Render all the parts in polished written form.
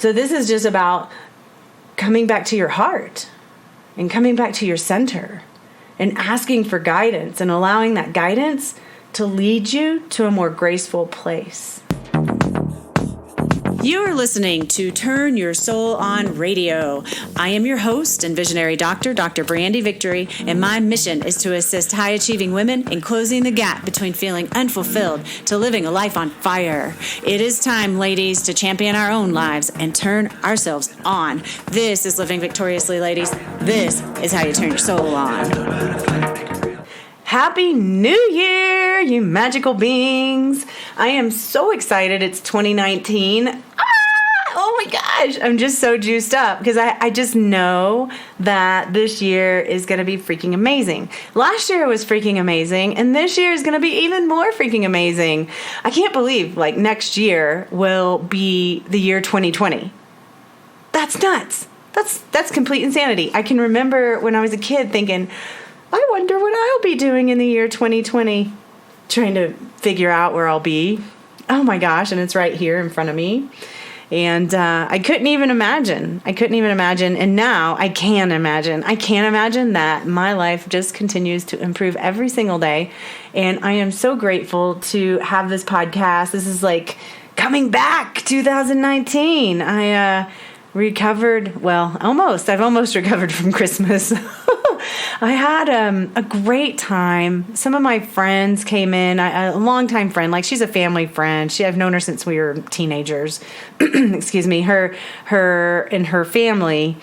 So this is just about coming back to your heart and coming back to your center and asking for guidance and allowing that guidance to lead you to a more graceful place. You're listening to Turn Your Soul On Radio. I am your host and visionary doctor, Dr. Brandy Victory, and my mission is to assist high-achieving women in closing the gap between feeling unfulfilled to living a life on fire. It is time, ladies, to champion our own lives and turn ourselves on. This is Living Victoriously, ladies. This is how you turn your soul on. Happy New Year, you magical beings. I am so excited it's 2019. Oh my gosh, I'm just so juiced up because I just know that this year is going to be freaking amazing. Last year was freaking amazing, and this year is going to be even more freaking amazing. I can't believe next year will be the year 2020. That's nuts. That's complete insanity. I can remember when I was a kid thinking, I wonder what I'll be doing in the year 2020, trying to figure out where I'll be. Oh my gosh, and it's right here in front of me. And I couldn't even imagine. And now I can imagine. I can imagine that my life just continues to improve every single day. And I am so grateful to have this podcast. This is like coming back 2019. I recovered, almost. I've almost recovered from Christmas. I had a great time. Some of my friends came in. A longtime friend, she's a family friend. I've known her since we were teenagers. Excuse me. Her and her family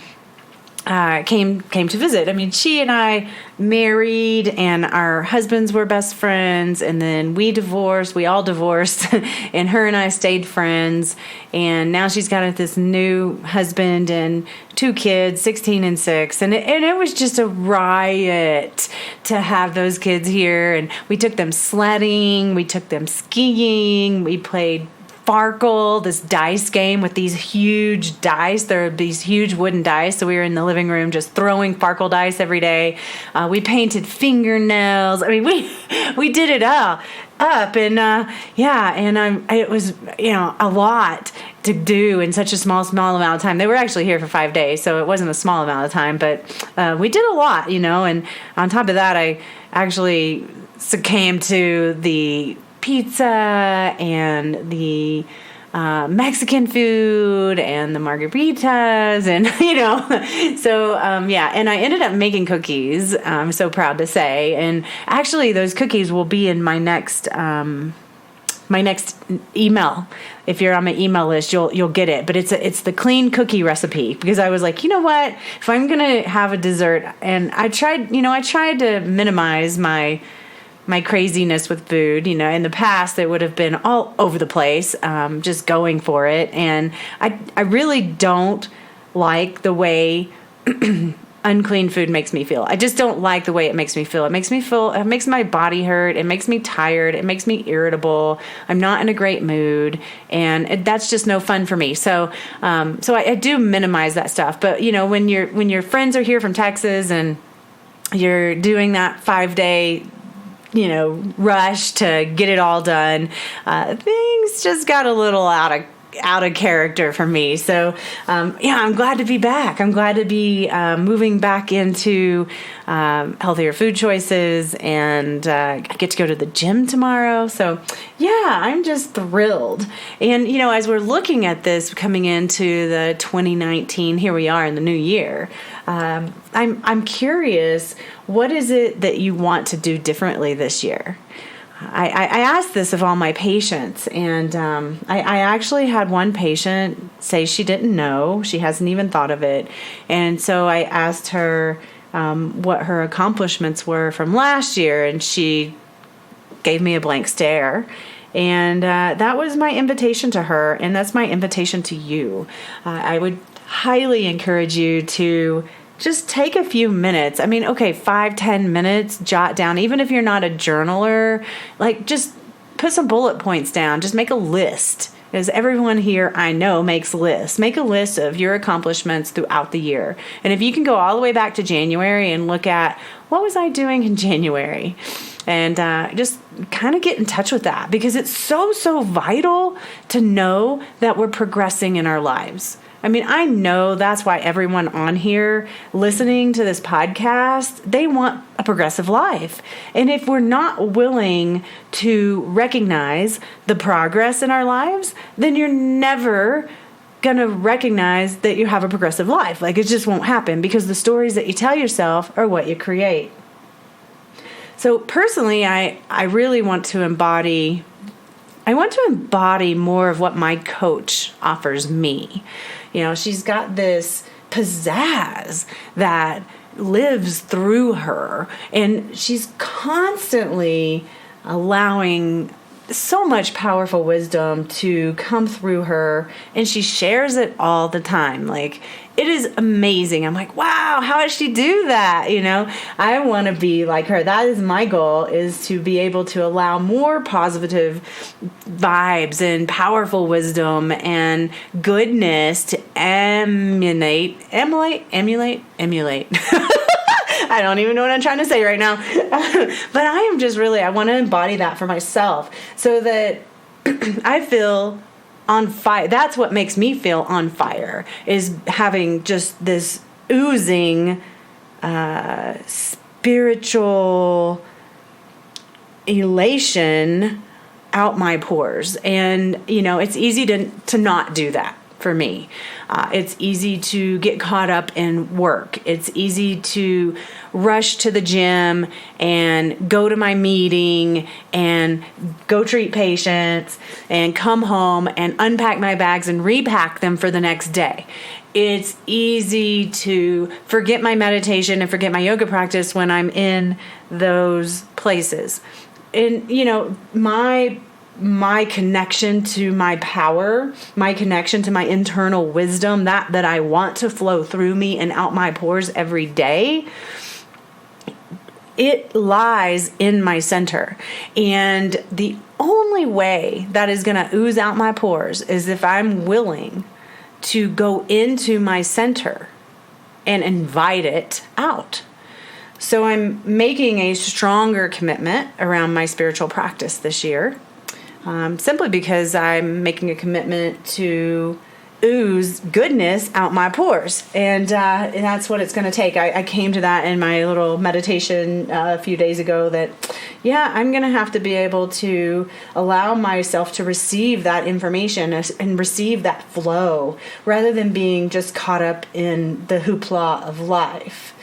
came to visit. I mean, she and I married, and our husbands were best friends, and then we divorced. We all divorced, and her and I stayed friends. And now she's got this new husband and 2 kids, 16 and 6, and it was just a riot to have those kids here. And we took them sledding, we took them skiing, we played Farkle, this dice game with these huge dice. There are these huge wooden dice. So we were in the living room just throwing Farkle dice every day. We painted fingernails. I mean, we did it all up. And it was, a lot to do in such a small amount of time. They were actually here for 5 days, so it wasn't a small amount of time, but we did a lot, and on top of that, I actually succumbed to the pizza and the Mexican food and the margaritas and, and I ended up making cookies, I'm so proud to say. And actually those cookies will be in my next email. If you're on my email list, you'll get it. But it's the clean cookie recipe, because I was like, you know what? If I'm going to have a dessert, and I tried to minimize my craziness with food. In the past, it would have been all over the place, just going for it. And I really don't like the way unclean food makes me feel. I just don't like the way it makes me feel. It makes my body hurt. It makes me tired. It makes me irritable. I'm not in a great mood. And that's just no fun for me. So I do minimize that stuff. But, when your friends are here from Texas and you're doing that 5-day rush to get it all done, things just got a little out of character for me. So, I'm glad to be back. I'm glad to be moving back into healthier food choices, and I get to go to the gym tomorrow. So, I'm just thrilled. And, as we're looking at this coming into the 2019, here we are in the new year, I'm curious, what is it that you want to do differently this year? I asked this of all my patients, and I actually had one patient say she didn't know. She hasn't even thought of it. And so I asked her what her accomplishments were from last year, and she gave me a blank stare. And that was my invitation to her, and that's my invitation to you. I would highly encourage you to just take a few minutes. 5-10 minutes, jot down, even if you're not a journaler, just put some bullet points down, just make a list because everyone here I know makes lists. Make a list of your accomplishments throughout the year. And if you can go all the way back to January and look at what was I doing in January, and just kind of get in touch with that, because it's so vital to know that we're progressing in our lives. I mean, I know that's why everyone on here listening to this podcast, they want a progressive life. And if we're not willing to recognize the progress in our lives, then you're never going to recognize that you have a progressive life. Like, it just won't happen, because the stories that you tell yourself are what you create. So personally, I really want to embody more of what my coach offers me. You know, she's got this pizzazz that lives through her, and she's constantly allowing so much powerful wisdom to come through her, and she shares it all the time. Like, it is amazing. I'm like, wow, how does she do that? You know, I want to be like her. That is my goal, is to be able to allow more positive vibes and powerful wisdom and goodness to emulate. I don't even know what I'm trying to say right now. But I want to embody that for myself, so that I feel on fire. That's what makes me feel on fire, is having just this oozing spiritual elation out my pores. And, you know, it's easy to not do that for me. It's easy to get caught up in work. It's easy to rush to the gym and go to my meeting and go treat patients and come home and unpack my bags and repack them for the next day. It's easy to forget my meditation and forget my yoga practice when I'm in those places. And, you know, my connection to my power, my connection to my internal wisdom, that I want to flow through me and out my pores every day, it lies in my center. And the only way that is going to ooze out my pores is if I'm willing to go into my center and invite it out. So I'm making a stronger commitment around my spiritual practice this year. Simply because I'm making a commitment to ooze goodness out my pores. And that's what it's going to take. I came to that in my little meditation a few days ago, that, yeah, I'm going to have to be able to allow myself to receive that information and receive that flow, rather than being just caught up in the hoopla of life.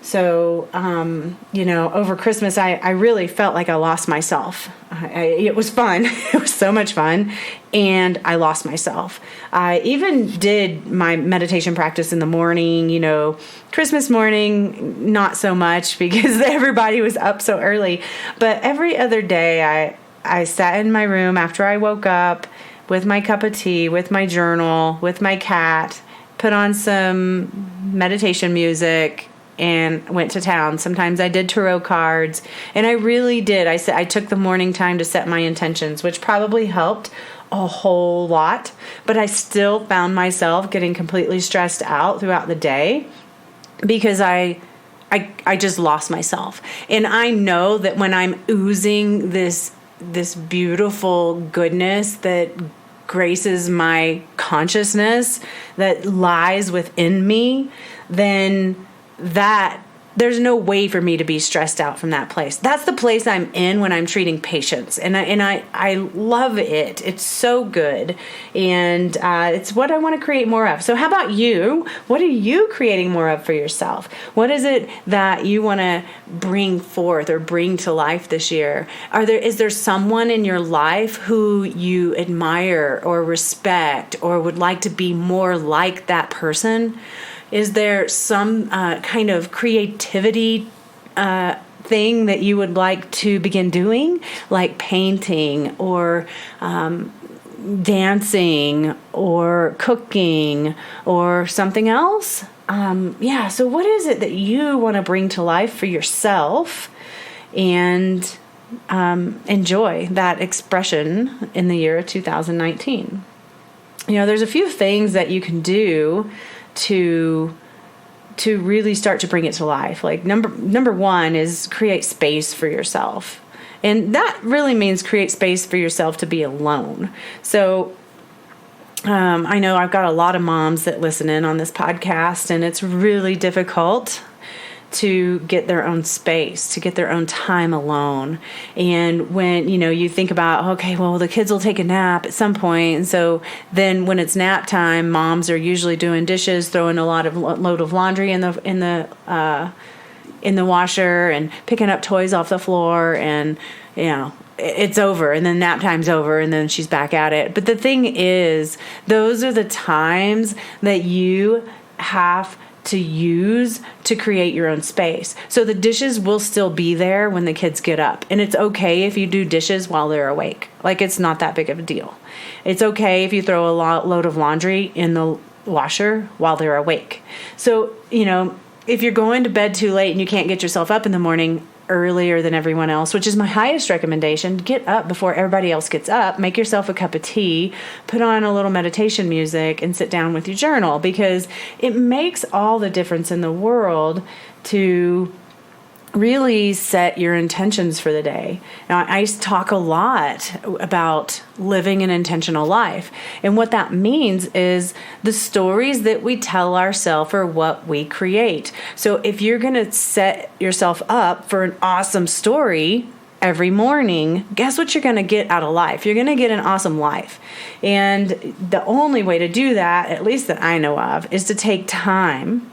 So, you know, over Christmas, I really felt like I lost myself. It was fun. It was so much fun. And I lost myself. I even did my meditation practice in the morning, you know, Christmas morning, not so much, because everybody was up so early. But every other day, I sat in my room after I woke up with my cup of tea, with my journal, with my cat, put on some meditation music, and went to town. Sometimes I did tarot cards, and I really did. I took the morning time to set my intentions, which probably helped a whole lot, but I still found myself getting completely stressed out throughout the day, because I just lost myself. And I know that when I'm oozing this beautiful goodness that graces my consciousness, that lies within me, then that there's no way for me to be stressed out from that place. That's the place I'm in when I'm treating patients. And I love it. It's so good. And it's what I want to create more of. So how about you? What are you creating more of for yourself? What is it that you want to bring forth or bring to life this year? Is there someone in your life who you admire or respect or would like to be more like that person? Is there some kind of creativity thing that you would like to begin doing, like painting or dancing or cooking or something else? So what is it that you want to bring to life for yourself and enjoy that expression in the year 2019? there's a few things that you can do to really start to bring it to life. Like number one is create space for yourself. And that really means create space for yourself to be alone. So I know I've got a lot of moms that listen in on this podcast, and it's really difficult to get their own space, to get their own time alone. And when, you think about, okay, well, the kids will take a nap at some point. And so then when it's nap time, moms are usually doing dishes, throwing a load of laundry in the washer and picking up toys off the floor, and, it's over, and then nap time's over, and then she's back at it. But the thing is, those are the times that you have to use to create your own space. So the dishes will still be there when the kids get up. And it's okay if you do dishes while they're awake. Like, it's not that big of a deal. It's okay if you throw a load of laundry in the washer while they're awake. So, if you're going to bed too late and you can't get yourself up in the morning earlier than everyone else, which is my highest recommendation, get up before everybody else gets up, make yourself a cup of tea, put on a little meditation music, and sit down with your journal, because it makes all the difference in the world to really set your intentions for the day. Now, I talk a lot about living an intentional life. And what that means is the stories that we tell ourselves are what we create. So if you're going to set yourself up for an awesome story every morning, guess what you're going to get out of life? You're going to get an awesome life. And the only way to do that, at least that I know of, is to take time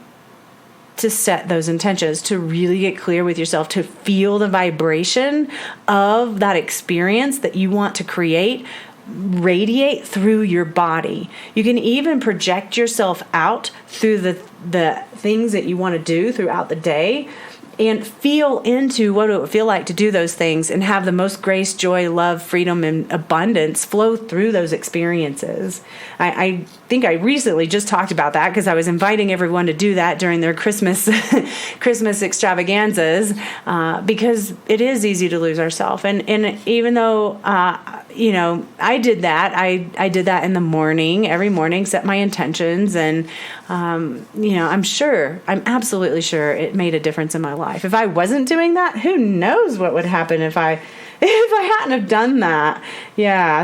to set those intentions, to really get clear with yourself, to feel the vibration of that experience that you want to create radiate through your body. You can even project yourself out through the things that you want to do throughout the day, and feel into what it would feel like to do those things, and have the most grace, joy, love, freedom, and abundance flow through those experiences. I think I recently just talked about that, because I was inviting everyone to do that during their Christmas extravaganzas, because it is easy to lose ourselves. And even though I did that. I did that in the morning, every morning, set my intentions, and I'm absolutely sure it made a difference in my life. If I wasn't doing that, who knows what would happen if I hadn't have done that.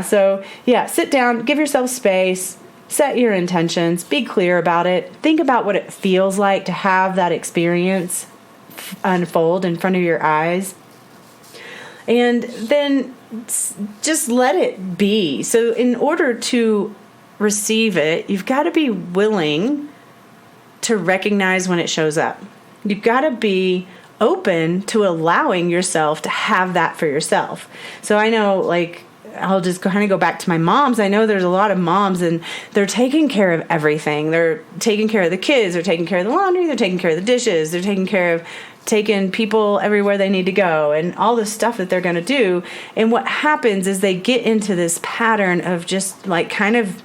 So sit down, give yourself space, set your intentions, be clear about it, think about what it feels like to have that experience unfold in front of your eyes, and then just let it be. So in order to receive it, you've got to be willing to recognize when it shows up. You've got to be open to allowing yourself to have that for yourself. So I know, I'll just kind of go back to my moms. I know there's a lot of moms, and they're taking care of everything. They're taking care of the kids. They're taking care of the laundry. They're taking care of the dishes. They're taking people everywhere they need to go, and all the stuff that they're going to do. And what happens is they get into this pattern of just kind of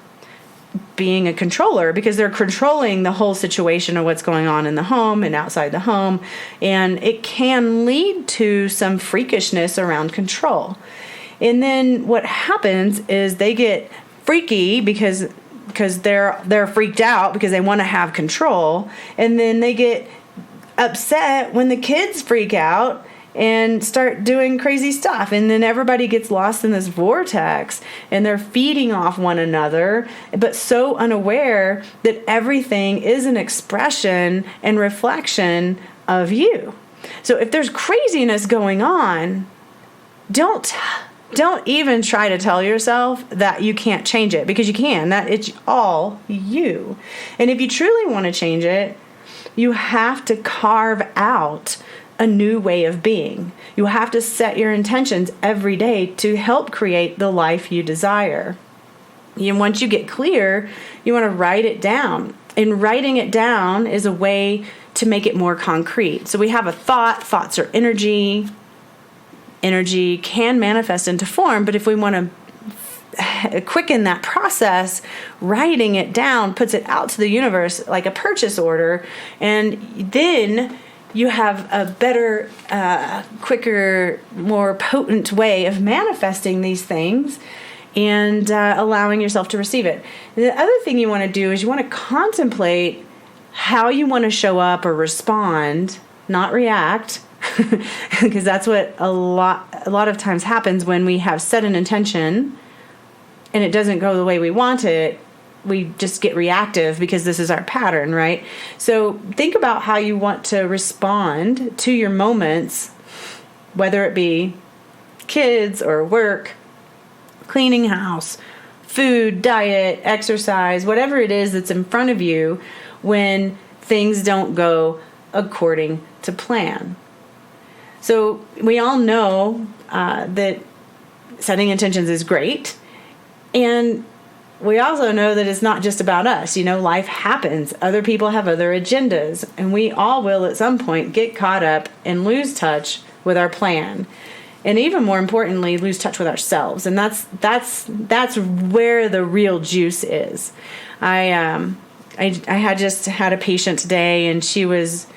being a controller, because they're controlling the whole situation of what's going on in the home and outside the home. And it can lead to some freakishness around control. And then what happens is they get freaky because they're freaked out because they want to have control. And then they get upset when the kids freak out and start doing crazy stuff. And then everybody gets lost in this vortex, and they're feeding off one another, but so unaware that everything is an expression and reflection of you. So if there's craziness going on, don't even try to tell yourself that you can't change it, because you can. That it's all you. And if you truly want to change it, you have to carve out a new way of being. You have to set your intentions every day to help create the life you desire. And once you get clear, you want to write it down. And writing it down is a way to make it more concrete. So we have a thought. Thoughts are energy. Energy can manifest into form, but if we want to quicken that process, writing it down puts it out to the universe like a purchase order, and then you have a better, quicker, more potent way of manifesting these things. and allowing yourself to receive it. The other thing you want to do is you want to contemplate how you want to show up or respond, not react, because that's what a lot of times happens when we have set an intention and it doesn't go the way we want it. We just get reactive because this is our pattern, right? So think about how you want to respond to your moments, whether it be kids or work, cleaning house, food, diet, exercise, whatever it is that's in front of you when things don't go according to plan. So we all know that setting intentions is great, and we also know that it's not just about us. Life happens. Other people have other agendas, and we all will at some point get caught up and lose touch with our plan. And even more importantly, lose touch with ourselves. And that's where the real juice is. I had just had a patient today, and she's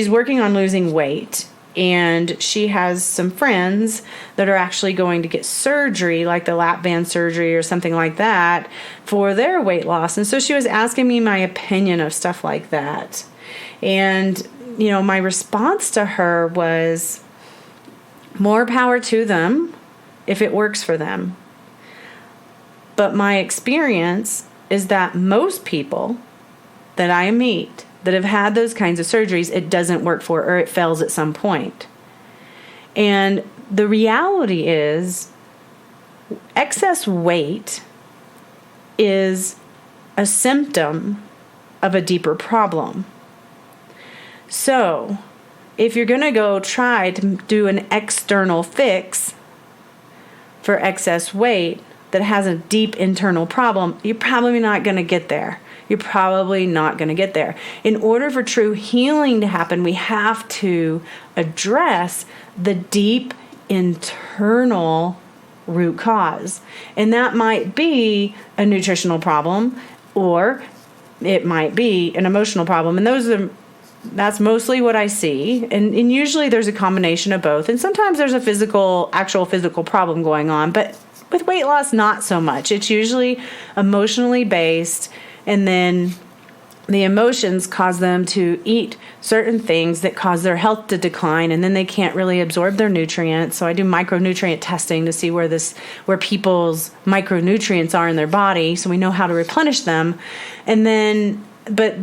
working on losing weight. And she has some friends that are actually going to get surgery, like the lap band surgery or something like that, for their weight loss. And so she was asking me my opinion of stuff like that. And, my response to her was, more power to them if it works for them. But my experience is that most people that I meet that have had those kinds of surgeries, it doesn't work for, or it fails at some point. And the reality is, excess weight is a symptom of a deeper problem. So, if you're going to go try to do an external fix for excess weight that has a deep internal problem, you're probably not going to get there. You're probably not going to get there. In order for true healing to happen, we have to address the deep internal root cause. And that might be a nutritional problem, or it might be an emotional problem. And that's mostly what I see. And usually there's a combination of both. And sometimes there's a actual physical problem going on. But with weight loss, not so much. It's usually emotionally based. And then the emotions cause them to eat certain things that cause their health to decline, and then they can't really absorb their nutrients. So I do micronutrient testing to see where people's micronutrients are in their body, so we know how to replenish them. And then, but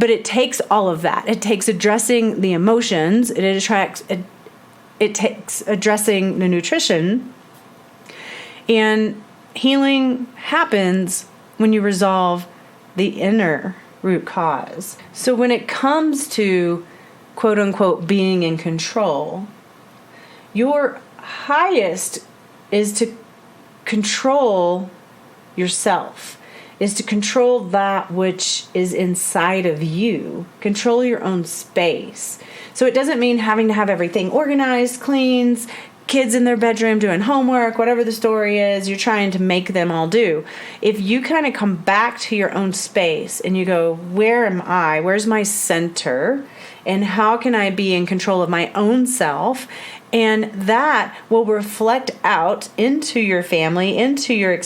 it takes all of that. It takes addressing the emotions. It takes addressing the nutrition, and healing happens when you resolve the inner root cause. So when it comes to quote unquote being in control, your highest is to control yourself, is to control that which is inside of you, control your own space. So it doesn't mean having to have everything organized, cleans, kids in their bedroom doing homework, whatever the story is, you're trying to make them all do. If you kind of come back to your own space and you go, where am I? Where's my center? And how can I be in control of my own self? And that will reflect out into your family, into your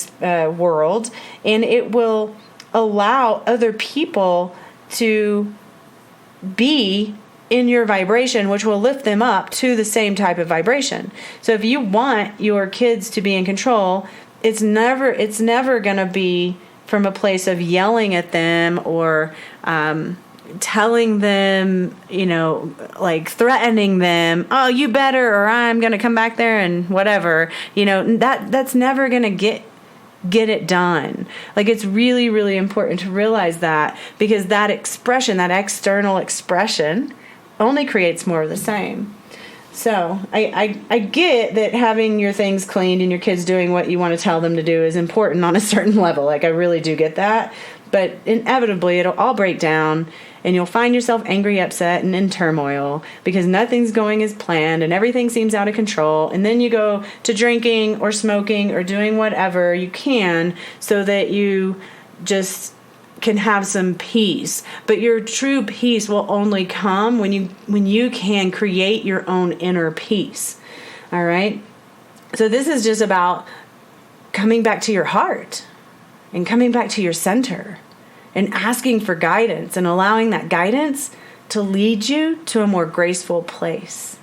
world, and it will allow other people to be in your vibration, which will lift them up to the same type of vibration. So if you want your kids to be in control, it's never going to be from a place of yelling at them or telling them, like threatening them, oh, you better, or I'm going to come back there and whatever. That's never going to get it done. Like, it's really, really important to realize that, because that expression, that external expression, only creates more of the same. So I get that having your things cleaned and your kids doing what you want to tell them to do is important on a certain level. Like, I really do get that. But inevitably, it'll all break down, and you'll find yourself angry, upset, and in turmoil because nothing's going as planned and everything seems out of control. And then you go to drinking or smoking or doing whatever you can so that you just can have some peace. But your true peace will only come when you can create your own inner peace. All right? So this is just about coming back to your heart and coming back to your center and asking for guidance and allowing that guidance to lead you to a more graceful place.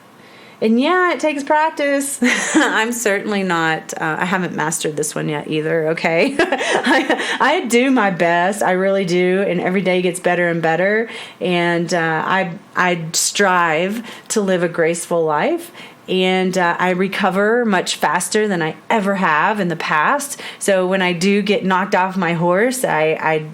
And yeah, it takes practice. I'm certainly not, I haven't mastered this one yet either, okay? I do my best, I really do, and every day gets better and better. And I strive to live a graceful life. And I recover much faster than I ever have in the past. So when I do get knocked off my horse, I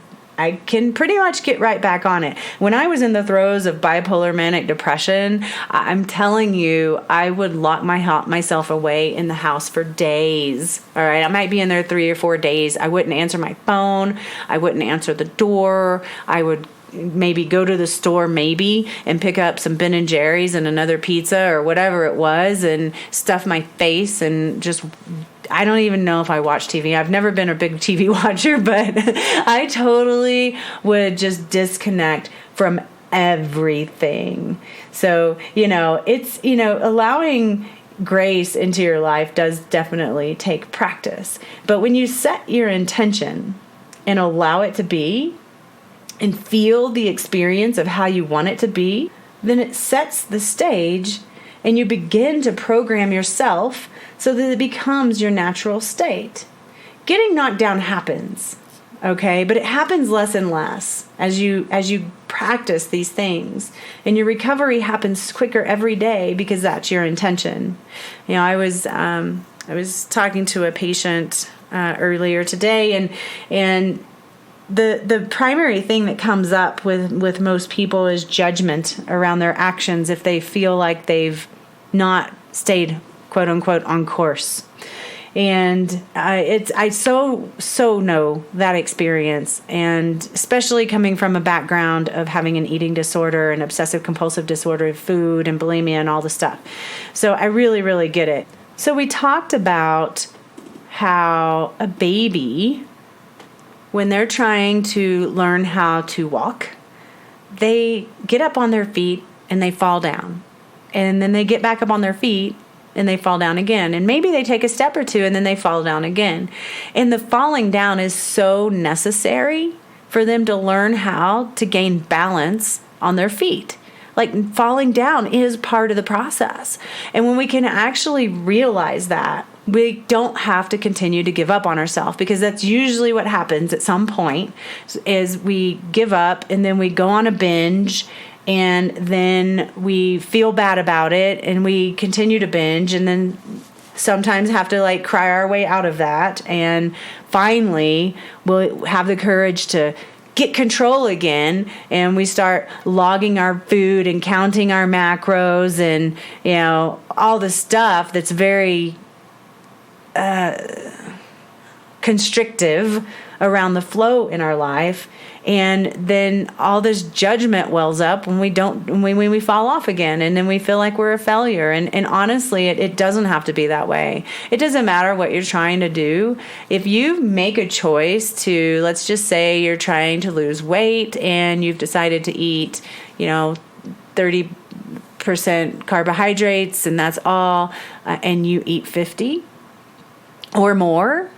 can pretty much get right back on it. When I was in the throes of bipolar manic depression, I'm telling you, I would lock myself away in the house for days. All right, I might be in there 3 or 4 days. I wouldn't answer my phone. I wouldn't answer the door. I would maybe go to the store and pick up some Ben & Jerry's and another pizza or whatever it was and stuff my face and just, I don't even know if I watch TV. I've never been a big TV watcher, but I totally would just disconnect from everything. So, it's, allowing grace into your life does definitely take practice. But when you set your intention and allow it to be, and feel the experience of how you want it to be, then it sets the stage and you begin to program yourself so that it becomes your natural state. Getting knocked down happens, okay? But it happens less and less as you practice these things. And your recovery happens quicker every day because that's your intention. I was talking to a patient earlier today, and the primary thing that comes up with most people is judgment around their actions if they feel like they've not stayed, quote unquote, on course. And I so know that experience, and especially coming from a background of having an eating disorder and obsessive compulsive disorder of food and bulimia and all the stuff. So I really, really get it. So we talked about how a baby, when they're trying to learn how to walk, they get up on their feet and they fall down. And then they get back up on their feet and they fall down again. And maybe they take a step or two and then they fall down again. And the falling down is so necessary for them to learn how to gain balance on their feet. Like, falling down is part of the process. And when we can actually realize that, we don't have to continue to give up on ourselves, because that's usually what happens at some point is we give up and then we go on a binge and then we feel bad about it and we continue to binge and then sometimes have to cry our way out of that. And finally we'll have the courage to get control again, and we start logging our food and counting our macros and all the stuff that's very constrictive around the flow in our life. And then all this judgment wells up when we fall off again, and then we feel like we're a failure. And honestly, it doesn't have to be that way. It doesn't matter what you're trying to do. If you make a choice to, let's just say you're trying to lose weight and you've decided to eat, 30% carbohydrates and that's all, and you eat 50 or more,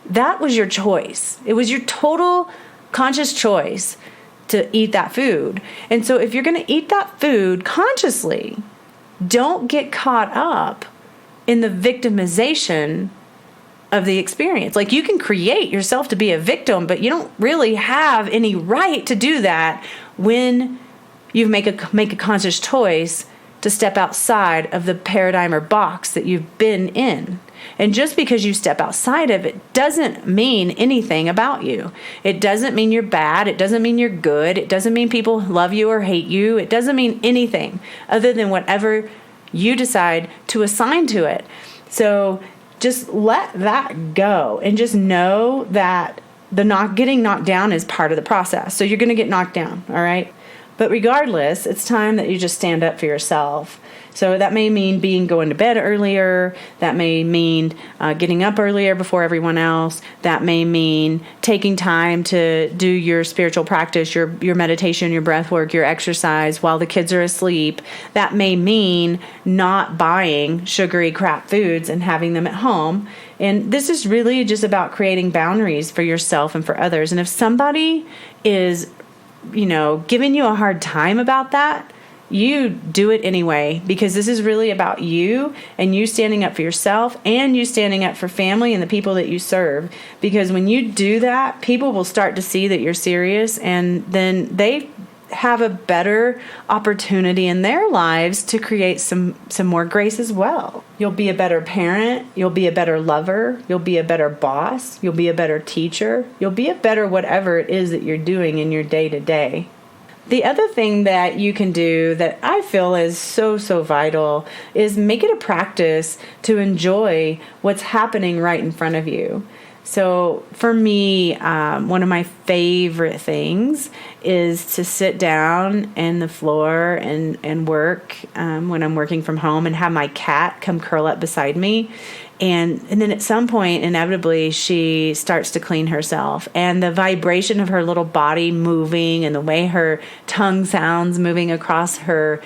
that was your choice. It was your total conscious choice to eat that food. And so if you're going to eat that food consciously, don't get caught up in the victimization of the experience. You can create yourself to be a victim, but you don't really have any right to do that when you make a conscious choice to step outside of the paradigm or box that you've been in. And just because you step outside of it doesn't mean anything about you. It doesn't mean you're bad. It doesn't mean you're good. It doesn't mean people love you or hate you. It doesn't mean anything other than whatever you decide to assign to it. So just let that go and just know that getting knocked down is part of the process. So you're going to get knocked down, all right? But regardless, it's time that you just stand up for yourself. So that may mean going to bed earlier. That may mean getting up earlier before everyone else. That may mean taking time to do your spiritual practice, your meditation, your breath work, your exercise while the kids are asleep. That may mean not buying sugary crap foods and having them at home. And this is really just about creating boundaries for yourself and for others. And if somebody is, giving you a hard time about that, you do it anyway, because this is really about you and you standing up for yourself and you standing up for family and the people that you serve. Because when you do that, people will start to see that you're serious, and then they have a better opportunity in their lives to create some more grace as well. You'll be a better parent. You'll be a better lover. You'll be a better boss. You'll be a better teacher. You'll be a better whatever it is that you're doing in your day-to-day. The other thing that you can do that I feel is so vital is make it a practice to enjoy what's happening right in front of you. So for me, one of my favorite things is to sit down on the floor and work when I'm working from home, and have my cat come curl up beside me. And then at some point, inevitably, she starts to clean herself. And the vibration of her little body moving, and the way her tongue sounds moving across her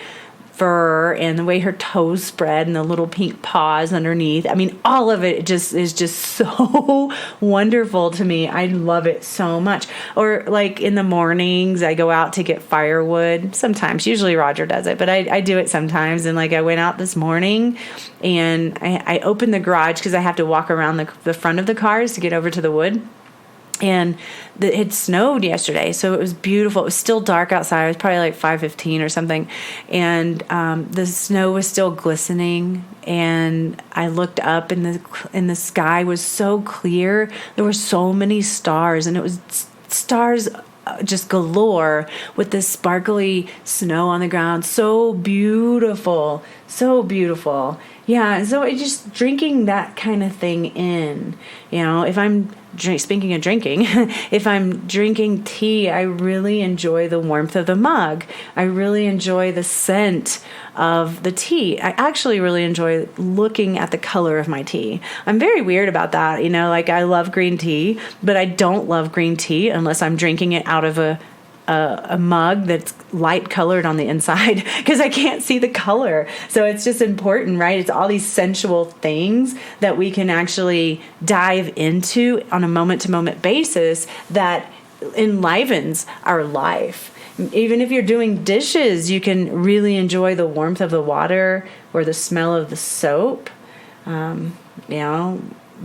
fur, and the way her toes spread, and the little pink paws underneath. I mean, all of it is just so wonderful to me. I love it so much. Or like in the mornings, I go out to get firewood. Sometimes, usually Roger does it, but I do it sometimes. And like I went out this morning, and I opened the garage because I have to walk around the front of the cars to get over to the wood. And it had snowed yesterday, so it was beautiful. It was still dark outside. It was probably like 5:15 or something, and the snow was still glistening. And I looked up, and the sky was so clear. There were so many stars, and it was stars just galore with this sparkly snow on the ground. So beautiful, so beautiful. Yeah, so it's just drinking that kind of thing in. If I'm speaking of drinking, if I'm drinking tea, I really enjoy the warmth of the mug. I really enjoy the scent of the tea. I actually really enjoy looking at the color of my tea. I'm very weird about that. Like I love green tea, but I don't love green tea unless I'm drinking it out of a mug that's light colored on the inside, because I can't see the color. So it's just important, right? It's all these sensual things that we can actually dive into on a moment-to-moment basis that enlivens our life. Even if you're doing dishes, you can really enjoy the warmth of the water or the smell of the soap.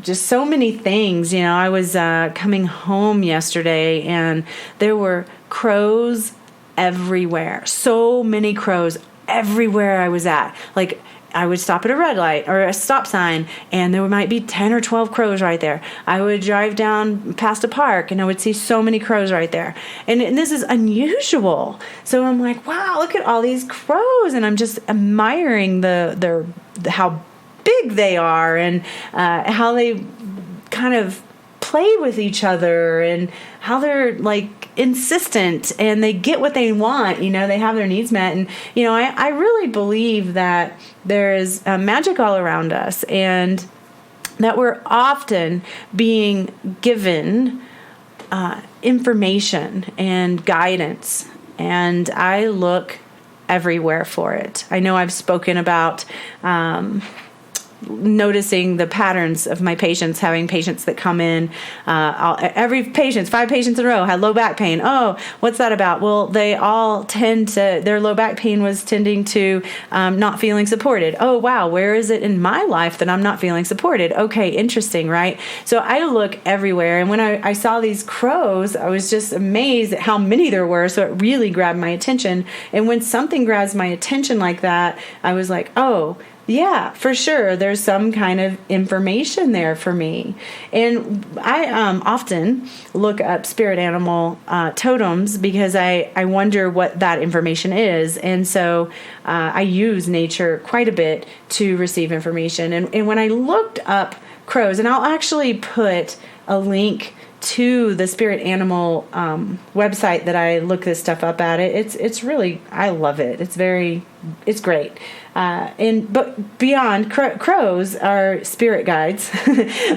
Just so many things. I was coming home yesterday, and there were crows everywhere. So many crows everywhere I was at. Like, I would stop at a red light or a stop sign, and there might be 10 or 12 crows right there. I would drive down past a park, and I would see so many crows right there. And this is unusual. So I'm like, wow, look at all these crows. And I'm just admiring how big they are, and how they kind of play with each other, and how they're like insistent, and they get what they want. They have their needs met. And I really believe that there is magic all around us, and that we're often being given information and guidance, and I look everywhere for it. I know I've spoken about noticing the patterns of my patients, having patients that come in, every patient, 5 patients in a row had low back pain. Oh, what's that about? Well, they all their low back pain was tending to not feeling supported. Oh, wow, where is it in my life that I'm not feeling supported? Okay, interesting, right? So I look everywhere, and when I saw these crows, I was just amazed at how many there were, so it really grabbed my attention. And when something grabs my attention like that, I was like, oh, yeah, for sure. There's some kind of information there for me. And I often look up spirit animal totems, because I wonder what that information is. And so I use nature quite a bit to receive information. And when I looked up crows, and I'll actually put a link to the spirit animal website that I look this stuff up at, it's really, I love it. It's great. But beyond, crows are spirit guides,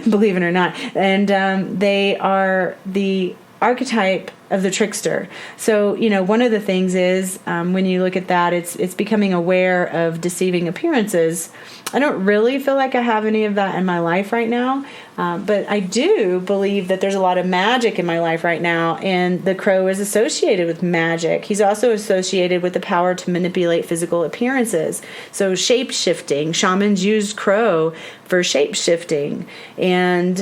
believe it or not, and they are the archetype of the trickster. So, one of the things is when you look at that, it's becoming aware of deceiving appearances. I don't really feel like I have any of that in my life right now, but I do believe that there's a lot of magic in my life right now, and the crow is associated with magic. He's also associated with the power to manipulate physical appearances. So shape-shifting, shamans use crow for shape-shifting, and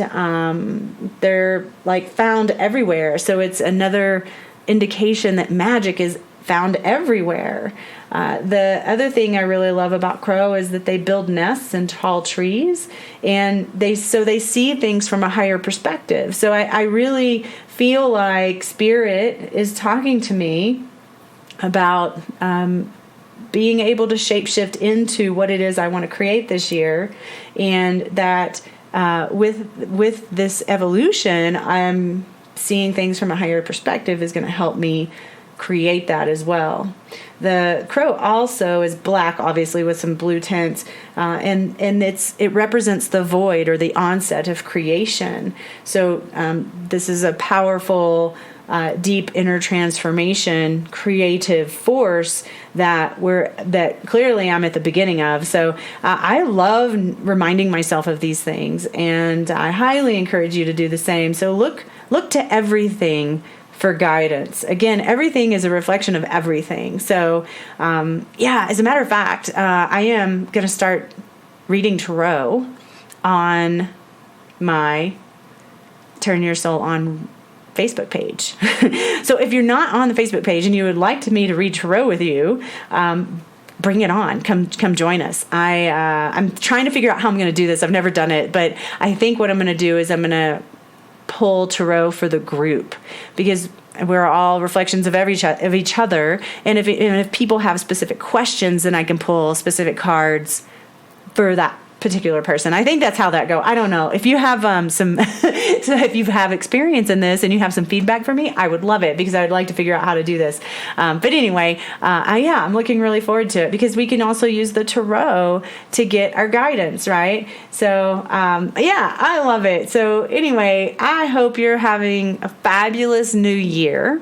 they're like found everywhere. So it's another indication that magic is found everywhere. The other thing I really love about crow is that they build nests in tall trees, and they see things from a higher perspective. So I really feel like spirit is talking to me about being able to shapeshift into what it is I want to create this year, and that with this evolution, I'm seeing things from a higher perspective is going to help me create that as well. The crow also is black, obviously, with some blue tints, and it represents the void or the onset of creation. So this is a powerful, deep inner transformation, creative force that clearly I'm at the beginning of. So I love reminding myself of these things, and I highly encourage you to do the same. So look to everything for guidance. Again, everything is a reflection of everything. So, as a matter of fact, I am going to start reading tarot on my Turn Your Soul On Facebook page. So if you're not on the Facebook page and you would like me to read tarot with you, bring it on. Come join us. I'm trying to figure out how I'm going to do this. I've never done it, but I think what I'm going to do is I'm going to pull tarot for the group, because we're all reflections of each other. And if people have specific questions, then I can pull specific cards for that particular person. I think that's how that go. I don't know. If you have if you have experience in this and you have some feedback for me, I would love it, because I would like to figure out how to do this. But anyway, I'm looking really forward to it, because we can also use the tarot to get our guidance, right? So, I love it. So anyway, I hope you're having a fabulous new year.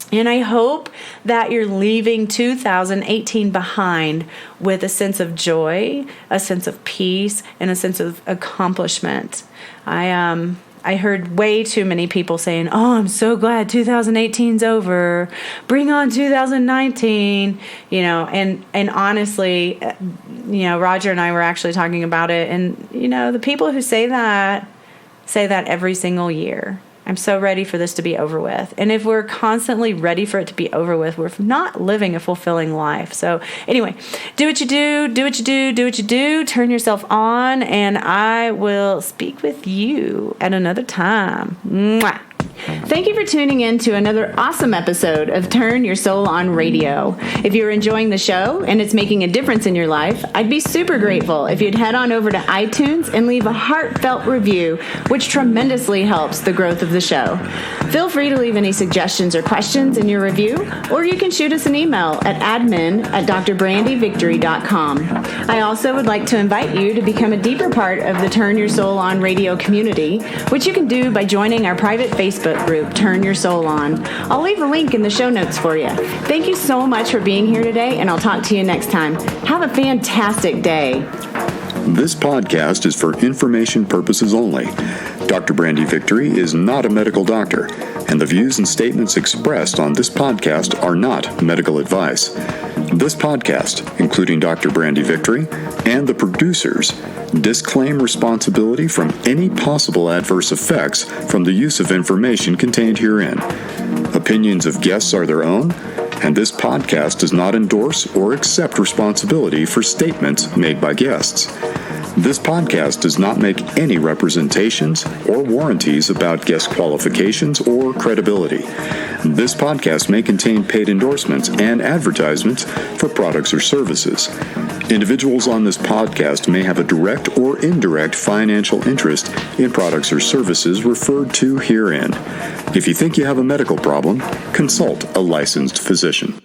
And I hope that you're leaving 2018 behind with a sense of joy, a sense of peace, and a sense of accomplishment. I heard way too many people saying, "Oh, I'm so glad 2018's over. Bring on 2019." And honestly, Roger and I were actually talking about it, and the people who say that every single year. I'm so ready for this to be over with. And if we're constantly ready for it to be over with, we're not living a fulfilling life. So anyway, do what you do, turn yourself on, and I will speak with you at another time. Mwah. Thank you for tuning in to another awesome episode of Turn Your Soul On Radio. If you're enjoying the show and it's making a difference in your life, I'd be super grateful if you'd head on over to iTunes and leave a heartfelt review, which tremendously helps the growth of the show. Feel free to leave any suggestions or questions in your review, or you can shoot us an email at admin@drbrandyvictory.com. I also would like to invite you to become a deeper part of the Turn Your Soul On Radio community, which you can do by joining our private Facebook group, Turn Your Soul On. I'll leave a link in the show notes for you. Thank you so much for being here today, and I'll talk to you next time. Have a fantastic day. This podcast is for information purposes only. Dr. Brandy Victory is not a medical doctor, and the views and statements expressed on this podcast are not medical advice. This podcast, including Dr. Brandy Victory and the producers, disclaim responsibility from any possible adverse effects from the use of information contained herein. Opinions of guests are their own, and this podcast does not endorse or accept responsibility for statements made by guests. This podcast does not make any representations or warranties about guest qualifications or credibility. This podcast may contain paid endorsements and advertisements for products or services. Individuals on this podcast may have a direct or indirect financial interest in products or services referred to herein. If you think you have a medical problem, consult a licensed physician.